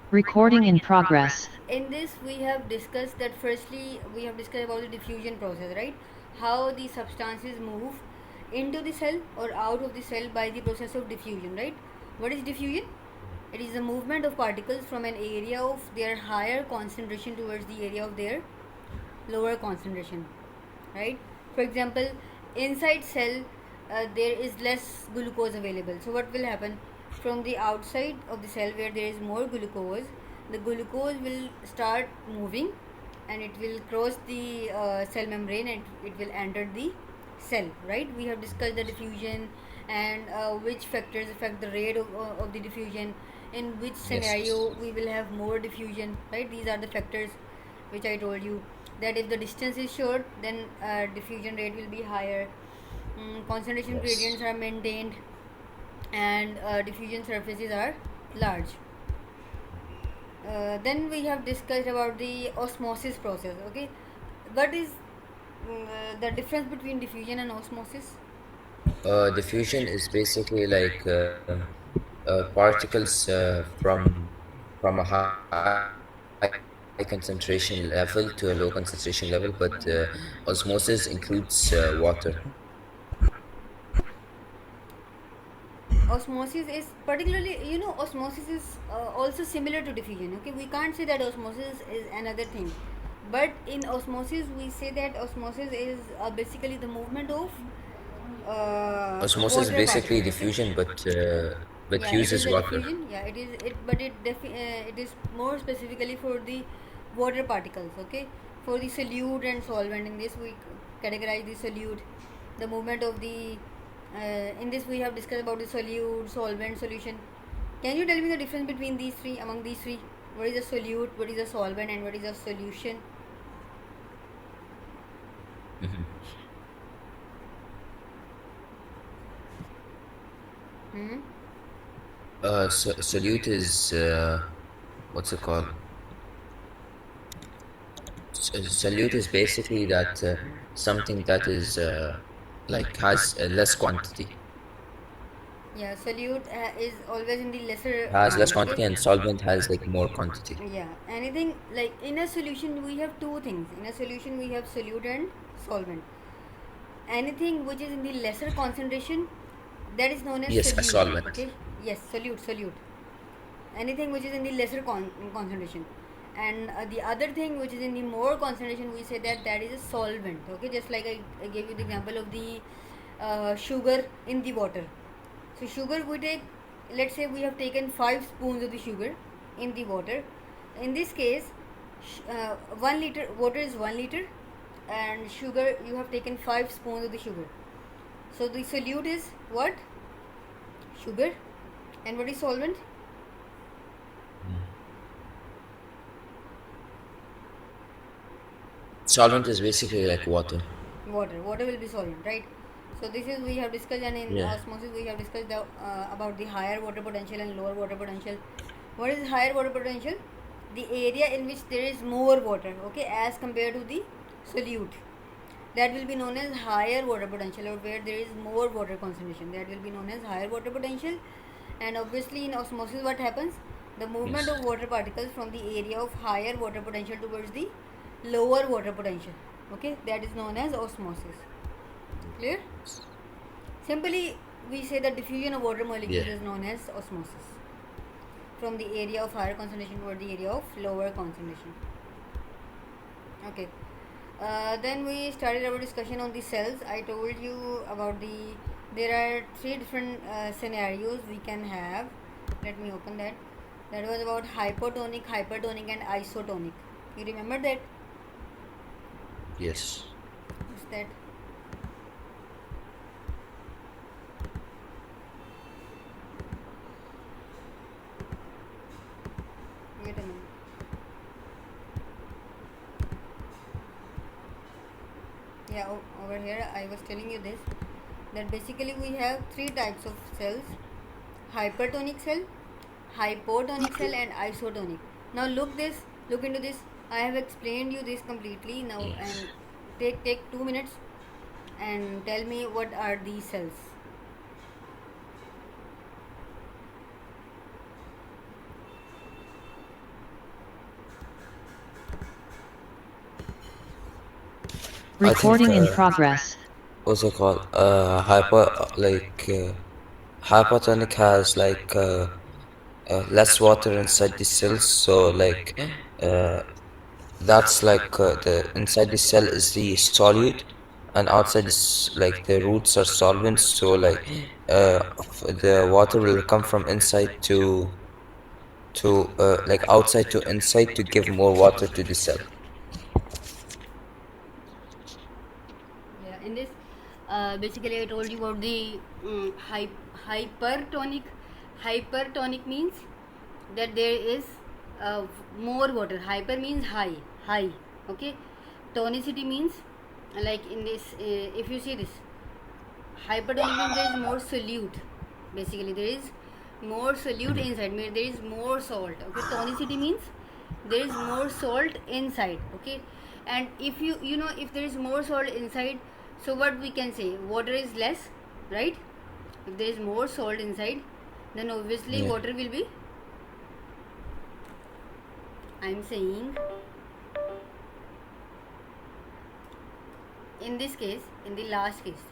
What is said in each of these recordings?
Recording in progress. In this we have discussed that firstly we have discussed about the diffusion process, right? How the substances move into the cell or out of the cell by the process of diffusion, right? What is diffusion? It is the movement of particles from an area of their higher concentration towards the area of their lower concentration, right? For example, inside cell there is less glucose available, so what will happen? From the outside of the cell where there is more glucose, the glucose will start moving and it will cross the cell membrane and it will enter the cell, right? We have discussed the diffusion and which factors affect the rate of the diffusion, in which Yes. scenario we will have more diffusion, right? These are the factors which I told you, that if the distance is short then diffusion rate will be higher, concentration gradients Yes. are maintained, and diffusion surfaces are large. Then we have discussed about the osmosis process. Okay, what is the difference between diffusion and osmosis? Diffusion is basically like particles from a high concentration level to a low concentration level, but osmosis includes water. Osmosis is particularly, osmosis is also similar to diffusion. Okay, we can't say that osmosis is another thing, but in osmosis we say that osmosis is basically the movement of Osmosis is water basically particles. Okay, diffusion, but yeah, it is uses the water. diffusion, yeah, it is it, but it is more specifically for the water particles. Okay, for the solute and solvent, in this we categorize the solute, the movement of the in this we have discussed about the solute, solvent, solution. Can you tell me the difference between these three, among these three? What is a solute, what is a solvent, and what is a solution? Mhm. Hmm? Solute is what's it called? Solute is basically that something that is like has a less quantity, Yeah, solute is always in the lesser has less amount. Okay. quantity, and solvent has like more quantity. Yeah, anything like in a solution we have two things. In a solution we have solute and solvent. Anything which is in the lesser concentration, that is known as Yes, a solute. solvent. Okay, yes, solute. Anything which is in the lesser concentration, and the other thing which is in the more concentration, we say that that is a solvent. Okay, just like I gave you the example of the sugar in the water. So sugar we take, let's say we have taken 5 spoons of the sugar in the water. In this case 1 liter water is 1 liter, and sugar you have taken 5 spoons of the sugar. So the solute is what? Sugar. And what is solvent? Solvent is basically like water. Water will be solvent, right? So this is we have discussed, and in Yeah. osmosis we have discussed about the higher water potential and lower water potential. What is higher water potential? The area in which there is more water, okay, as compared to the solute, that will be known as higher water potential, or where there is more water concentration, that will be known as higher water potential. And obviously in osmosis what happens? The movement Yes. of water particles from the area of higher water potential towards the lower water potential, okay, that is known as osmosis. Clear? Simply we say that diffusion of water Yeah. molecules is known as osmosis, from the area of higher concentration toward the area of lower concentration. Okay. Then we started our discussion on the cells. I told you about there are three different scenarios we can have. Let me open that. That was about hypotonic, hypertonic, and isotonic. You remember that? Yes. What's that? Wait a minute. Yeah, over here I was telling you this, that basically we have three types of cells: hypertonic cell, hypotonic cell, and isotonic. Now look into this. I have explained you this completely now, Yes. and take 2 minutes and tell me what are these cells. I think Recording in progress. what's it called? Hypertonic has less water inside the cells, so that's the inside the cell is the solute, and outside is the roots are solvents. So the water will come from inside to outside to inside to give more water to the cell. Yeah, in this, basically, I told you about the hypertonic. Hypertonic means that there is more water. Hyper means high. Okay, tonicity means like in this. If you see this, hypertonic means there is more solute. Basically, there is more solute inside. There is more salt. Okay, tonicity means there is more salt inside. Okay, and if you know if there is more salt inside, so what we can say, water is less, right? If there is more salt inside, then obviously Yeah. water will be, I'm saying, in this case, in the last case,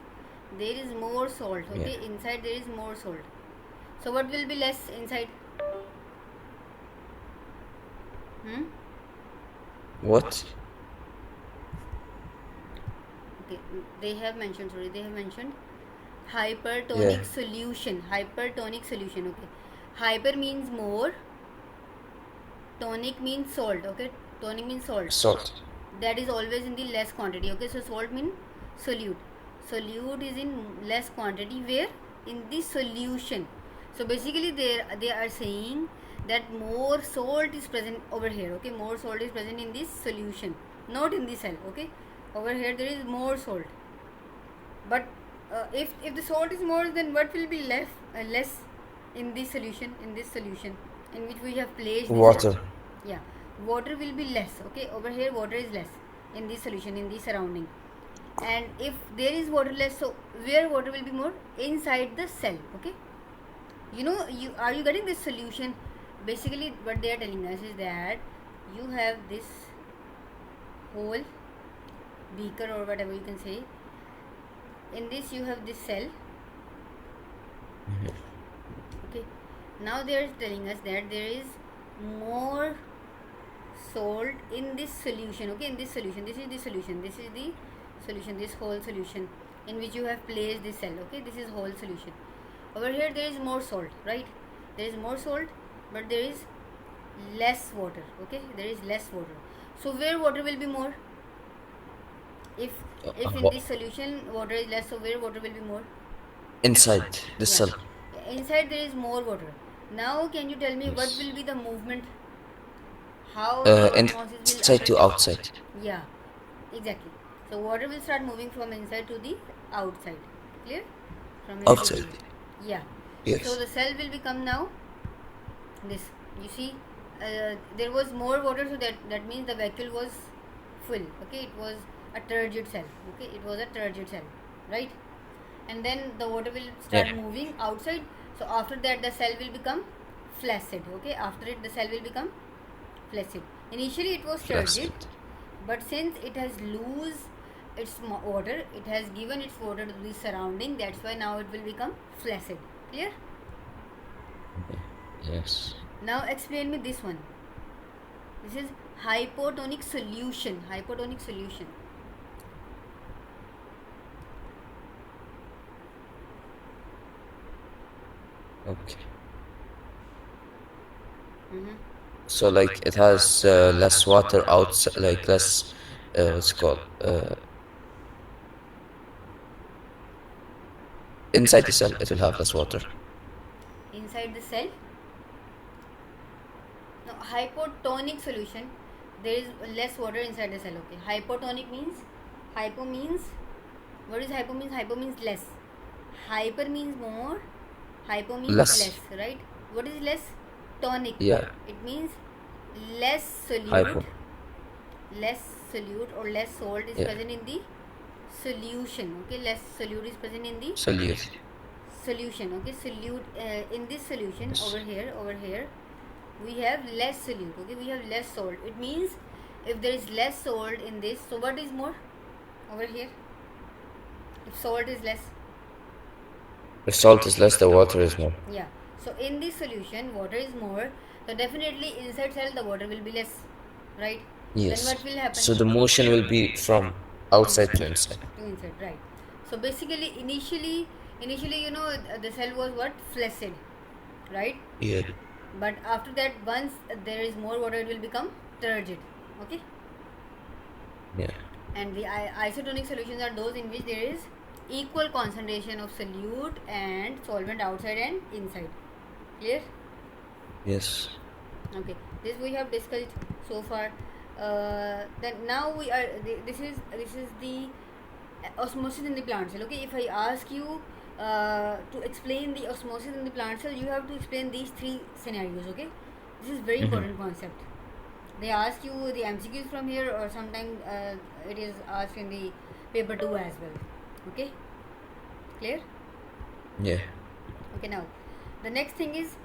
there is more salt. Okay, Yeah. inside there is more salt. So what will be less inside? What? Okay, they have mentioned. Sorry, they have mentioned hypertonic Yeah. solution. Hypertonic solution. Okay, hyper means more. Tonic means salt. Okay, tonic means salt. Salt. That is always in the less quantity. Okay, so salt means solute. Solute is in less quantity. Where? In the solution. So basically they are saying that more salt is present over here. Okay, more salt is present in this solution, not in the cell. Okay, over here there is more salt. But if the salt is more, then what will be less in this solution, in which we have placed the Water. cell? Yeah, water will be less. Okay, over here water is less in this solution, in the surrounding. And if there is water less, so where water will be more? Inside the cell. Okay, you are you getting this solution? Basically what they are telling us is that you have this whole beaker or whatever you can say. In this you have this cell. Okay, now they are telling us that there is more salt in this solution. Okay, in this solution, this is the solution, this whole solution in which you have placed this cell. Okay, this is whole solution. Over here there is more salt, right? There is more salt, but there is less water. Okay, there is less water. So where water will be more? If in this solution water is less, so where water will be more? Inside the Yeah, cell. inside there is more water. Now can you tell me what Yes. will be the movement? How the osmosis will Inside affect? to outside. Yeah, exactly. So water will start moving from inside to the outside. Clear? From inside Outside. to the, yeah. Yes. So the cell will become now this. You see, there was more water, so that means the vacuole was full. Okay, it was a turgid cell. Okay, it was a turgid cell, right? And then the water will start Yeah. moving outside. So after that the cell will become flaccid. Okay, after it the cell will become flaccid. Initially it was turgid, Flaccid. but since it has lose its water, it has given its water to the surrounding. That's why now it will become flaccid. Clear? Yes. Now explain me this one. This is hypotonic solution. Hypotonic solution. Okay. Mm-hmm. So it has less water outside, less what's it called inside the cell. It will have less water. Inside the cell. Now hypotonic solution, there is less water inside the cell. Okay, hypotonic means, hypo means, what is hypo means? Hypo means less. Hyper means more, hypo means Less. less, right? What is less? Tonic. Yeah. It means less solute. Hypo. Less solute or less salt is Yeah. present in the solution. Okay, less solute is present in the Solute. solution. Okay, solute in this solution. Yes. Over here we have less solute. Okay, we have less salt. It means if there is less salt in this, so what is more? over here? If salt is less. If salt is less, the water is more. Yeah. So in this solution, water is more. So definitely inside cell the water will be less, right? Then Yes. what will happen? So the motion will be from outside to Inside. inside. To inside, right? So basically, initially, the cell was what, flaccid, right? Yeah. But after that, once there is more water, it will become turgid. Okay. Yeah. And the isotonic solutions are those in which there is equal concentration of solute and solvent outside and inside. Clear? Yes. Okay, this we have discussed so far. Then now we are this is the osmosis in the plant cell. Okay, if I ask you to explain the osmosis in the plant cell, you have to explain these three scenarios. Okay, this is very important concept. They ask you the MCQs from here, or sometimes it is asked in the paper 2 as well. Okay, clear? Yeah. Okay, now the next thing is,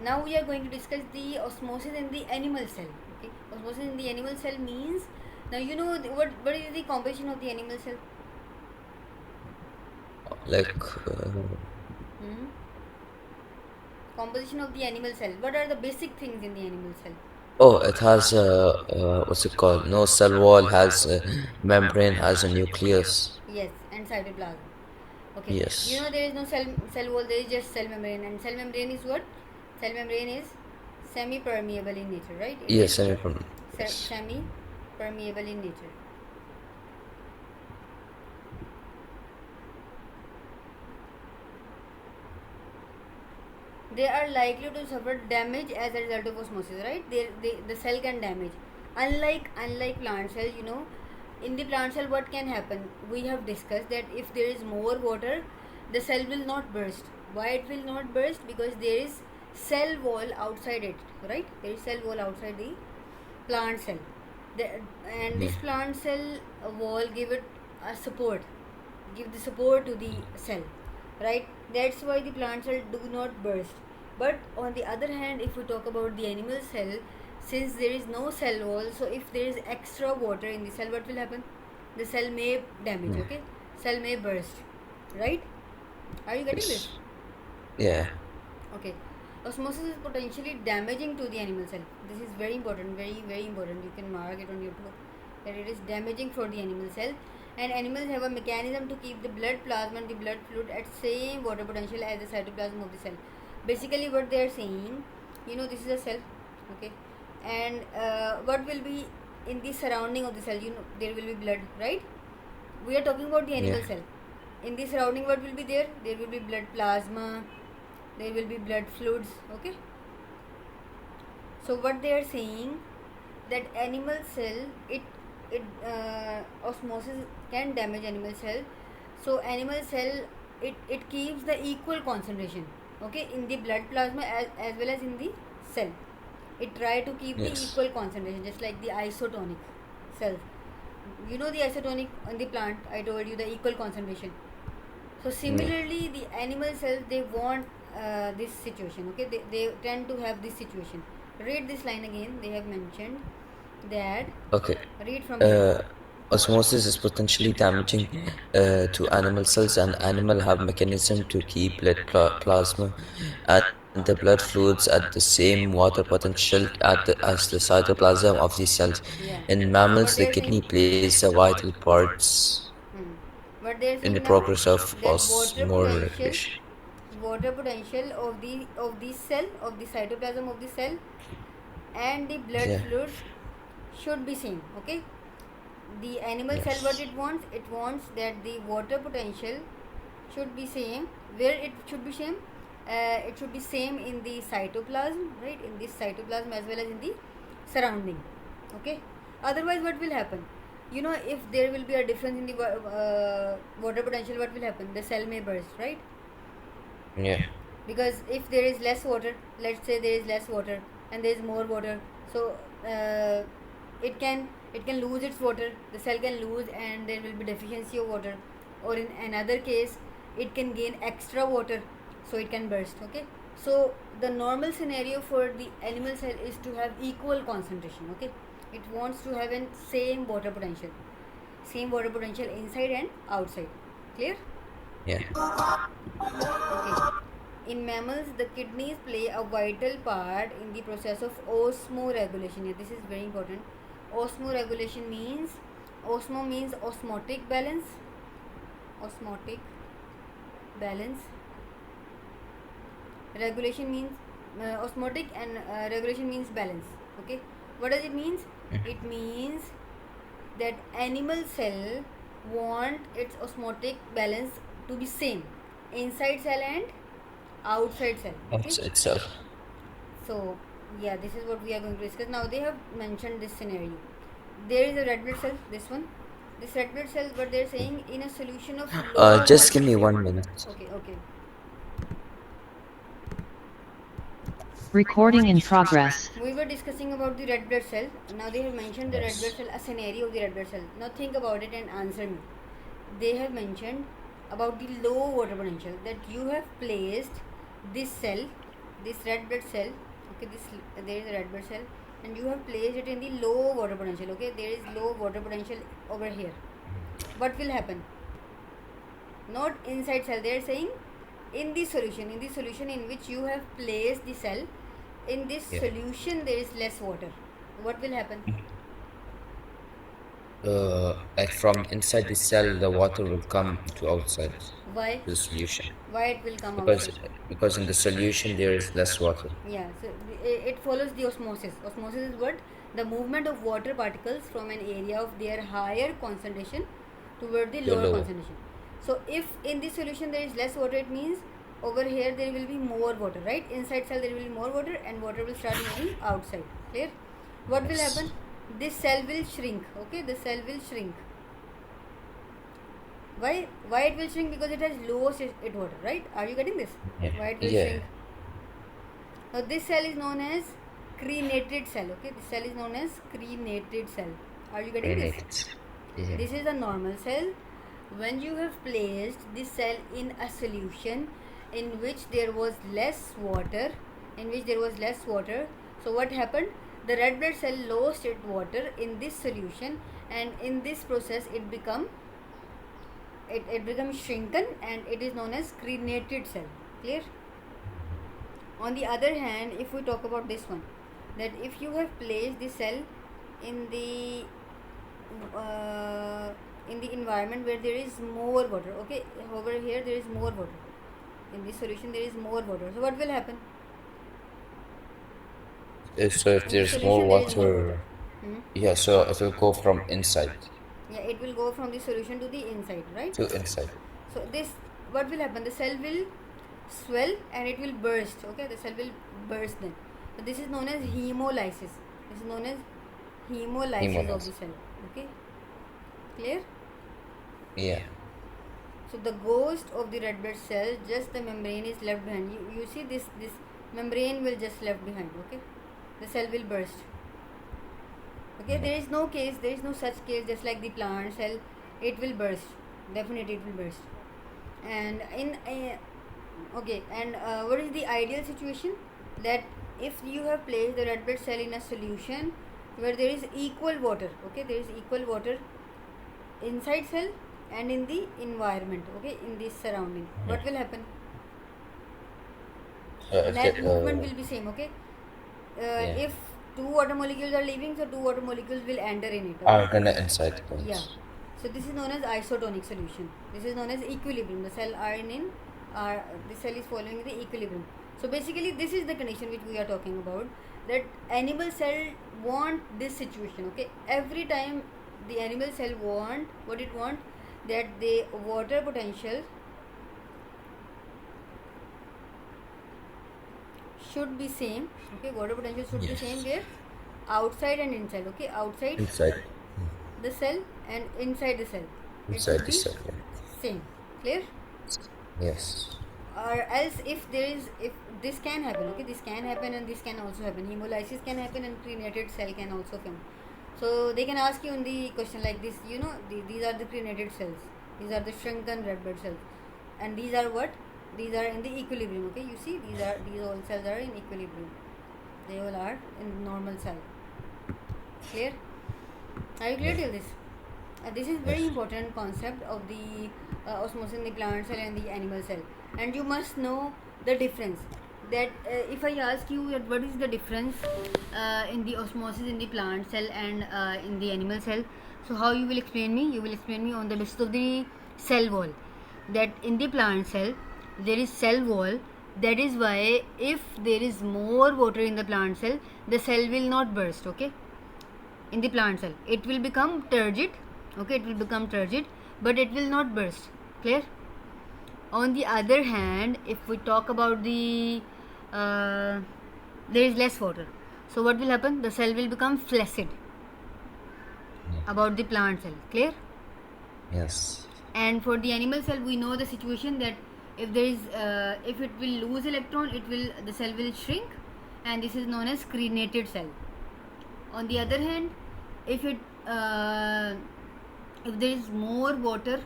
now we are going to discuss the osmosis in the animal cell. Okay, osmosis in the animal cell means, now you know what is the composition of the animal cell? Like Hmm? Composition of the animal cell. What are the basic things in the animal cell? oh, it has what's it called? No cell wall, has a membrane, has a nucleus. Yes, and cytoplasm. Okay, you Yes. know there is no cell wall. There is just cell membrane, and cell membrane is what? Cell membrane is semi-permeable in nature, right? It Yes, is semi-permanent. Yes. semi-permeable in nature. They are likely to suffer damage as a result of osmosis, right? The cell can damage. Unlike plant cell, in the plant cell what can happen? We have discussed that if there is more water, the cell will not burst. Why it will not burst? Because there is cell wall outside it, right? There is cell wall outside the plant cell. And Yeah. this plant cell wall give it a support, give the support to the cell, right? That's why the plant cell do not burst. But on the other hand, if we talk about the animal cell, since there is no cell wall, so if there is extra water in the cell, what will happen? The cell may damage. Yeah. Okay, cell may burst, right? Are you getting this? Yes. Yeah. Okay. Osmosis is potentially damaging to the animal cell. This is very important, very important. You can mark it on your book that it is damaging for the animal cell. And animals have a mechanism to keep the blood plasma and the blood fluid at same water potential as the cytoplasm of the cell. Basically, what they are saying, this is a cell, okay, and what will be in the surrounding of the cell? There will be blood, right? We are talking about the animal Yeah. cell. In the surrounding, what will be there? There will be blood plasma, there will be blood fluids, okay. So what they are saying, that animal cell, osmosis can damage animal cell. So animal cell, it keeps the equal concentration, okay, in the blood plasma as well as in the cell. It try to keep the Yes. equal concentration, just like the isotonic cells. The isotonic on the plant, I told you the equal concentration. So Yeah. similarly, the animal cells, they want this situation. Okay, they tend to have this situation. Read this line again. They have mentioned that. Okay. Read from here. Osmosis is potentially damaging to animal cells, and animal have mechanism to keep blood plasma and the blood fluids at the same water potential as the cytoplasm of these cells. Yeah. In What mammals, they the are saying? kidney plays a vital part Hmm. What they are in the saying now, progress of that osmoregulation. water potential of the cell, of the cytoplasm of the cell, and the blood Yeah. fluids should be same. Okay, the animal cell, what Yes. it wants that the water potential should be same. Where it should be same? It should be same in the cytoplasm, right? In this cytoplasm as well as in the surrounding. Okay, otherwise what will happen? If there will be a difference in the water potential, what will happen? The cell may burst, right? Yeah. Because if there is less water, let's say there is less water and there is more water, so it can lose its water, the cell can lose, and there will be deficiency of water. Or in another case, it can gain extra water, so it can burst. Okay, so the normal scenario for the animal cell is to have equal concentration. Okay, it wants to have an same water potential. same water potential inside and outside. Clear? Yeah. Okay. In mammals, the kidneys play a vital part in the process of osmoregulation. Yeah, this is very important. Osmoregulation means, osmo means osmotic balance. Osmotic balance. Regulation means osmotic, and regulation means balance. Okay. What does it means? It means that animal cell want its osmotic balance to be same inside cell and outside cell. Okay. Outside cell. So yeah, this is what we are going to discuss. Now they have mentioned this scenario. There is a red blood cell, this one. This red blood cell, what they're saying, in a solution of low Just give me 1 minute. Okay, okay. Recording in progress. We were discussing about the red blood cell. Now they have mentioned the red Yes. blood cell, a scenario of the red blood cell. Now think about it and answer me. They have mentioned about the low water potential, that you have placed this cell, this red blood cell. Okay, there is a red blood cell, and you have placed it in the low water potential. Okay, there is low water potential over here. What will happen? Not inside cell. They are saying in the solution in which you have placed the cell. In this Yeah. solution there is less water. What will happen? Like from inside the cell, the water will come to outside Why? the solution. Why it will come Because outside? because in the solution there is less water. Yeah, so it follows the osmosis. Osmosis is what? The movement of water particles from an area of their higher concentration toward the lower lower. concentration. So if in this solution there is less water, it means over here there will be more water, right? Inside cell there will be more water, and water will start moving outside. Clear? What will Yes. happen? This cell will shrink. Okay, the cell will shrink. Why it will shrink? Because it has low it water, right? Are you getting this? Yeah. Why it will Yeah. shrink? Now this cell is known as crenated cell. Okay, this cell is known as crenated cell. Are you getting this? Related. Yeah. This is a normal cell. When you have placed this cell in a solution in which there was less water, so what happened? The red blood cell lost its water in this solution, and in this process it becomes shrunken, and it is known as crenated cell. Clear? On the other hand, if we talk about this one, that if you have placed the cell in the environment where there is more water, okay, over here there is more water, in this solution there is more water, so what will happen? So if In there's this more solution there is more water, Hmm? yeah, so it will go from inside Yeah, it will go from the solution to the inside, right? to inside. So this, what will happen? The cell will swell and it will burst. Okay, the cell will burst then. So this is known as hemolysis. This is known as hemolysis of the cell. Okay, clear? Yeah. So the ghost of the red blood cell, just the membrane is left behind. You see this membrane will just left behind. Okay, the cell will burst. Okay, there is no case, there is no such case, just like the plant cell, it will burst. Definitely it will burst. And what is the ideal situation? That if you have placed the red blood cell in a solution where there is equal water, okay, there is equal water inside cell and in the environment, okay, in this surrounding, what will happen? Net movement will be same. Okay, if two water molecules are leaving, so two water molecules will enter in it. Okay? Are gonna inside points. Yeah. So this is known as isotonic solution. This is known as equilibrium. The cell the cell is following the equilibrium. So basically this is the condition which we are talking about, that animal cell want this situation. Okay, every time the animal cell want what it want, that the water potential should be same. Okay, water potential should be same where? Outside and inside. Okay, outside Inside. the cell and inside the cell. Inside it the should cell. be same. Clear? Yes. Or else if this can happen, okay, this can happen and this can also happen. Hemolysis can happen and crenated cell can also come. So they can ask you in the question like this, these are the crenated cells, these are the shrunken red blood cells, and these are what? These are in the equilibrium. Okay, you see these all cells are in equilibrium. They all are in normal cell. Clear? Are you clear till this? This is very Yes. important concept of the osmosis in the plant cell and the animal cell, and you must know the difference. That if I ask you that what is the difference in the osmosis in the plant cell and in the animal cell, so how you will explain me? You will explain me on the basis of the cell wall. That in the plant cell there is cell wall. That is why if there is more water in the plant cell, the cell will not burst. Okay, in the plant cell it will become turgid. Okay, it will become turgid, but it will not burst. Clear? On the other hand, if we talk about the there is less water, so what will happen? The cell will become flaccid. About the plant cell. Clear? Yes. And for the animal cell, we know the situation that if there is if it will lose electron, the cell will shrink, and this is known as crenated cell. On the other hand, if there is more water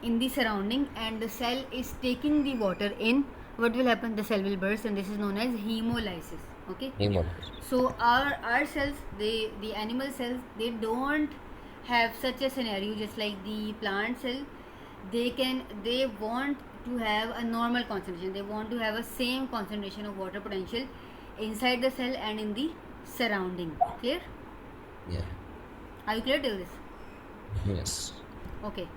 in the surrounding and the cell is taking the water in, what will happen? The cell will burst, and this is known as hemolysis. Okay. Hemolysis. So our cells, the animal cells, they don't have such a scenario. Just like the plant cell, they want to have a normal concentration. They want to have a same concentration of water potential inside the cell and in the surrounding. Clear? Yeah. Are you clear to this? Yes. Okay.